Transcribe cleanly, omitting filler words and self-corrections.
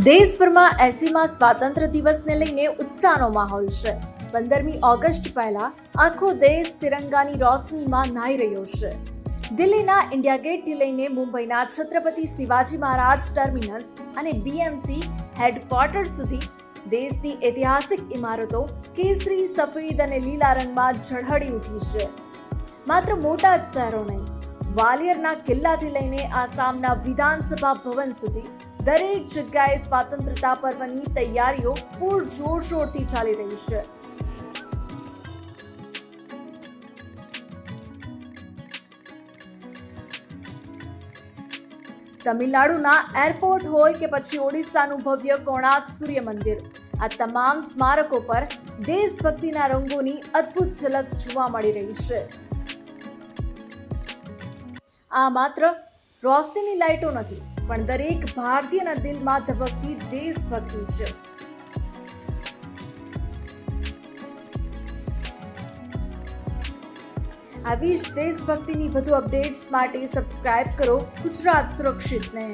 દેશભરમાં 80મા સ્વાતંત્ર્ય દિવસને લઈને ઉત્સાહનો માહોલ છે। 15મી ઓગસ્ટ પહેલા આખો દેશ તિરંગાની રોશનીમાં નાહી રહ્યો છે। દિલ્હીના ઇન્ડિયા ગેટથી લઈને મુંબઈના છત્રપતિ શિવાજી મહારાજ ટર્મિનસ અને બીએમસી હેડક્વાર્ટર સુધી દેશની ઐતિહાસિક ઇમારતો કેસરી, સફેદ અને લીલા રંગમાં ઝળહળી ઉઠી છે। માત્ર મોટા જ શહેરો નહીં, ગ્વાલિયરના કિલ્લાથી લઈને આસામના વિધાનસભા ભવન સુધી દરેક જગ્યાએ સ્વાતંત્રતા પર્વની તૈયારીઓ પૂરજોરશોરથી ચાલી રહી છે। તમિલનાડુના એરપોર્ટ હોય કે પછી ઓડિશાનું ભવ્ય કોણાર્ક સૂર્ય મંદિર, આ તમામ સ્મારકો પર દેશભક્તિના રંગોની અદ્ભુત ઝલક જોવા મળી રહી છે। આ માત્ર રોશનીની લાઇટો નથી, પણ દરેક ભારતીયના દિલમાં ધબકતી દેશભક્તિ છે। આવી જ દેશભક્તિની વધુ અપડેટ્સ માટે સબસ્ક્રાઇબ કરો ગુજરાત સુરક્ષિતને।